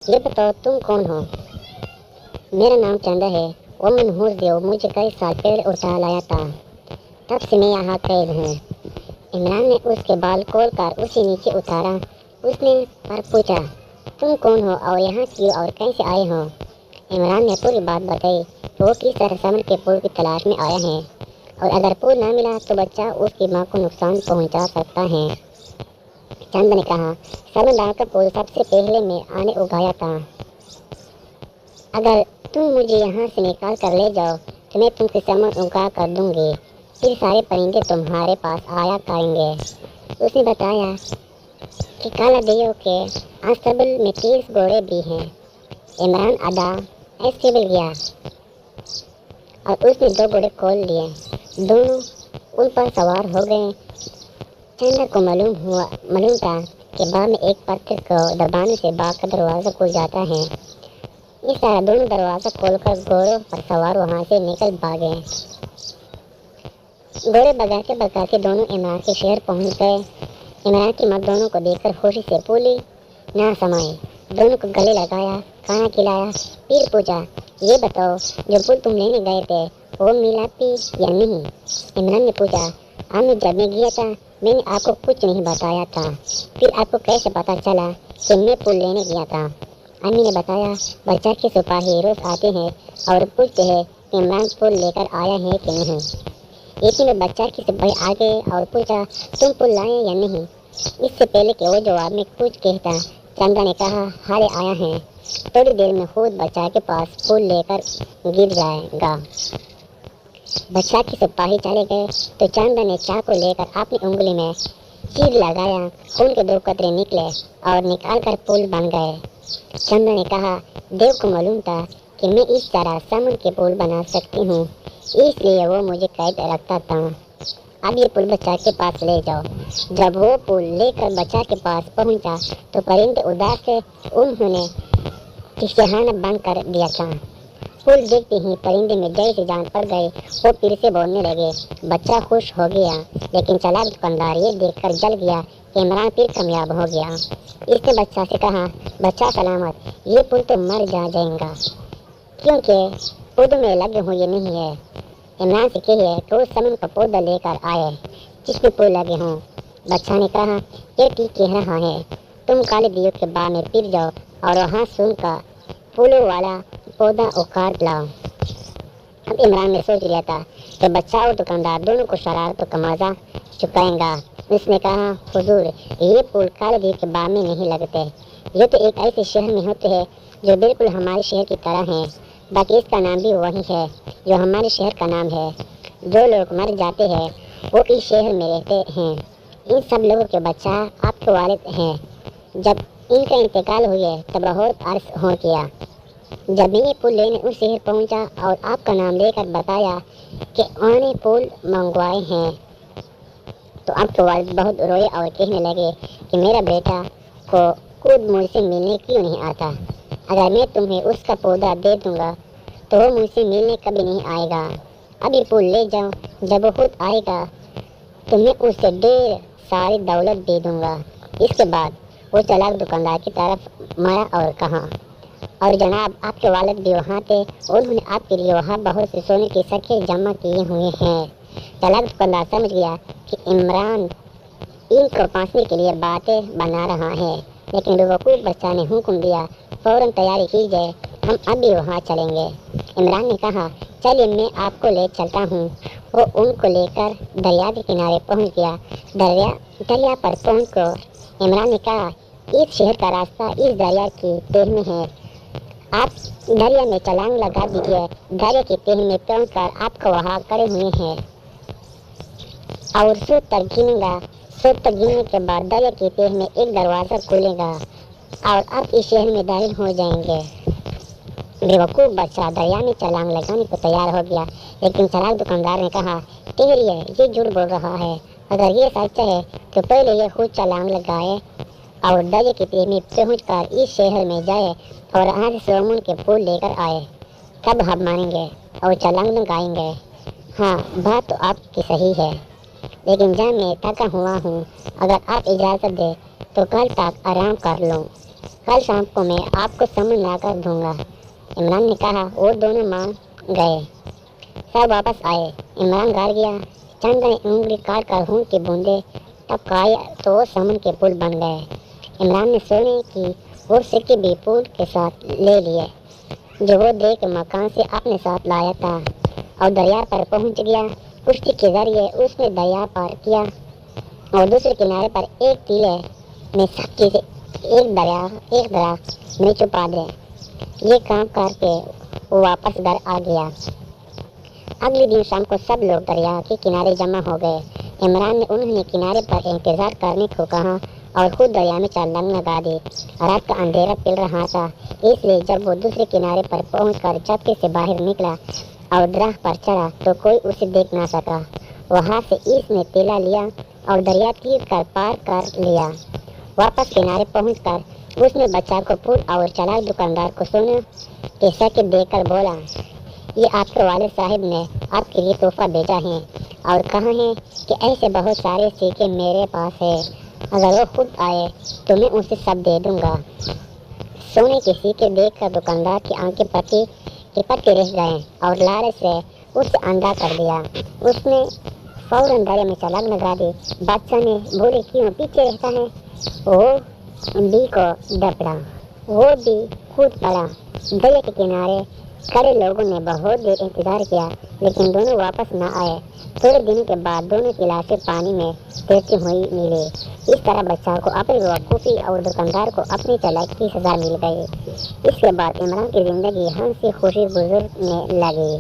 ये बताओ तुम कौन हो? मेरा नाम चंदा है। वो मनहूस देव मुझे कई साल पहले उठा लाया था। तब से मैं यहाँ कैद हूँ। इमरान ने उसके बाल खोल कर उसे नीचे उतारा। उसने पर पूछा, तुम कौन हो और यहाँ क्यों और कैसे आए हो? इमरान ने पूरी बात बताई। वो किस तरह समर के पुल की तलाश में आया है और अगर पुल ना मिला तो बच्चा उसकी माँ को नुकसान पहुँचा सकता है। चंद ने कहा, समझदार का पुल सबसे पहले मैं आने उगाया था। अगर तुम मुझे यहाँ से निकाल कर ले जाओ तो मैं तुमसे समझ उगा कर दूंगी। फिर सारे परिंदे तुम्हारे पास आया करेंगे। उसने बताया कि काला देव के अस्तबल में 30 घोड़े भी हैं। इमरान आधा एस्टेबल गया और उसने 2 घोड़े खोल लिए। दोनों उन पर सवार हो गए। चंदा को मालूम था कि बाग में एक पत्थर को दबाने से बाग का दरवाज़ा खुल जाता है। इस तरह दोनों दरवाज़ा खोलकर घोड़ों पर सवार वहाँ से निकल भागे। घोड़े भगाते भगाते दोनों इमरान के शहर पहुँच गए। इमरान की माँ दोनों को देखकर खुशी से बोली, ना समाए। दोनों को गले लगाया, खाना खिलाया, फिर पूछा, ये बताओ जो पुल तुम लेने गए थे वो मिला भी या नहीं? इमरान ने पूछा, अम्मी जब मैं गया था मैंने आपको कुछ नहीं बताया था। फिर आपको कैसे पता चला कि मैं पुल लेने गया था? अम्मी ने बताया, बच्चा के सिपाही रोज आते हैं और पूछते हैं कि इमरान पुल लेकर आया है कि नहीं। इतने में बच्चा के सिपाही आ गए और पूछा, तुम पुल लाए या नहीं? इससे पहले कि वो जवाब में कुछ कहता, चंदा ने कहा, हारे आया है। थोड़ी देर में खुद बच्चा के पास पुल लेकर गिर जाएगा। बच्चा के सिपाही चले गए तो चंदा ने चाकू लेकर अपनी उंगली में चीर लगाया। खून के 2 कतरे निकले और निकालकर पुल बन गए। चंदा ने कहा, देव को मालूम था कि मैं इस तरह समुद्र के पुल बना सकती हूँ, इसलिए वो मुझे कैद रखता था। अब ये पुल बच्चा के पास ले जाओ। जब वो पुल लेकर बच्चा के पास पहुँचा तो परिंदे उदास थे। उन्होंने किस्तिहाना बंद कर दिया था। पुल देखते ही परिंदे में जैसे जान पड़ गई। वो फिर से बोलने लगे। बच्चा खुश हो गया, लेकिन चालाक दुकानदार ये देखकर जल गया कि इमरान फिर कामयाब हो गया। इसने बच्चा से कहा, बच्चा सलामत, ये पुल तो मर जाएगा क्योंकि पौधों में लगे हुए नहीं है। इमरान से कहिए तो उस समय का पौधा लेकर आए जिसमें पुल लगे हों। बच्चा ने कहा, ये ठीक कह रहा है, तुम काले दियो के बाग में फिर जाओ और वहाँ सुनकर फूलों वाला पौधा उखाड़ लाओ। अब इमरान ने सोच लिया था कि बच्चा और दुकानदार दोनों को शरारतों का मजा चुकाएगा। उसने कहा, हुजूर, ये फूल काले दियो के बाग में नहीं लगते। ये तो एक ऐसे शहर में होते हैं जो बिल्कुल हमारे शहर की तरह है। बाकी इसका नाम भी वही है जो हमारे शहर का नाम है। जो लोग मर जाते हैं वो इस शहर में रहते हैं। इन सब लोगों के बच्चा आपके वालिद हैं। जब इनका इंतकाल हुआ तब बहुत अर्स हो गया। जब मैंने पुल लेने उस शहर पहुंचा और आपका नाम लेकर बताया कि उन्होंने पुल मंगवाए हैं तो आपके वालिद बहुत रोए और कहने लगे कि मेरा बेटा को खुद मुझसे मिलने क्यों नहीं आता। अगर मैं तुम्हें उसका पौधा दे दूंगा तो वो मुझसे मिलने कभी नहीं आएगा। अभी पुल ले जाओ, जब वो खुद आएगा तो मैं उसे ढेर सारी दौलत दे दूंगा। इसके बाद वो चालाक दुकानदार की तरफ मारा और कहा, और जनाब आपके वालिद भी वहाँ थे। उन्होंने आपके लिए वहाँ बहुत से सोने के सिक्के जमा किए हुए हैं। चालाक दुकानदार समझ गया कि इमरान इनको फांसने के लिए बातें बना रहा है, लेकिन बेवकूफ़ बच्चा ने हुक्म दिया, फौरन तैयारी कीजिए, हम अभी वहाँ चलेंगे। इमरान ने कहा, चलिए मैं आपको ले चलता हूँ। वो उनको लेकर दरिया के किनारे पहुँच गया। दरिया पर पहुँच कर इमरान ने कहा, इस शहर का रास्ता इस दरिया की तह में है, आप दरिया में छलांग लगा दीजिए। दरिया की तह में पहुँचकर आपको वहाँ खड़े हुए हैं और 100 तक गिनेगा। 100 तक गिनने के बाद दरिया की तह में एक दरवाज़ा खुलेगा और आप इस शहर में दाखिल हो जाएंगे। बेवकूफ़ बच्चा दरिया में छलांग लगाने को तैयार हो गया, लेकिन चालाक दुकानदार ने कहा, ठहरिए, ये झूठ बोल रहा है। अगर ये सच है तो पहले ये खुद छलांग लगाए और दरिया की तह में पहुँचकर इस शहर में जाए और यहाँ से सोमन के फूल लेकर आए, तब हम मानेंगे और छलांग लगाएंगे। हाँ, बात तो आपकी सही है, लेकिन जब मैं थका हुआ हूँ, अगर आप इजाज़त दें तो कल तक आराम कर लूँ। कल शाम को मैं आपको समन ला कर दूंगा। इमरान ने कहा। वो दोनों मान गए। सब वापस आए। इमरान घर गया। चंद ने उंगली काट कर खून की बूंदें टपकाई तो वो समन के पुल बन गए। इमरान ने सोने की वो सिक्के भी पुल के साथ ले लिए जो वो दे के मकान से अपने साथ लाया था और दरिया पर पहुंच गया। कुश्ती के जरिए उसने दरिया पार किया और दूसरे किनारे पर एक टीले में सब चीज़ें एक दरख्त में छुपा दे। ये काम करके वो वापस घर आ गया। अगले दिन शाम को सब लोग दरिया के किनारे जमा हो गए। इमरान ने उन्हें किनारे पर इंतज़ार करने को कहा और खुद दरिया में छलांग लगा दी। रात का अंधेरा पिल रहा था, इसलिए जब वो दूसरे किनारे पर पहुंचकर चप्पे से बाहर निकला और दरख्त पर चढ़ा तो कोई उसे देख ना सका। वहाँ से इसने तीला लिया और दरिया तीर कर पार कर लिया। वापस किनारे पहुंचकर उसने बच्चा को पुल और चालाक दुकानदार को सोने के सिक्के देकर बोला, ये आपके वालिद साहब ने आपके लिए तोहफा भेजा है और कहा है कि ऐसे बहुत सारे सिक्के मेरे पास है, अगर वो खुद आए तो मैं उसे सब दे दूंगा। सोने के सिक्के देखकर दुकानदार की आंखें पट्टी रह गए और लालच से उसे अंधा कर दिया। उसने फौरन दरिया में छलांग लगा दी। बादशाह ने बोले, क्यों पीछे रहता है? वो बी को डपड़ा। वो भी कूद पड़ा। दरिया के किनारे खड़े लोगों ने बहुत देर इंतजार किया लेकिन दोनों वापस न आए। थोड़े दिनों के बाद दोनों की लाशें पानी में तैरती हुई मिली। इस तरह बच्चा को अपनी बेवकूफ़ी और दुकानदार को अपनी चालाकी की सज़ा मिल गई। इसके बाद इमरान की ज़िंदगी हंसी खुशी गुजरने लगी।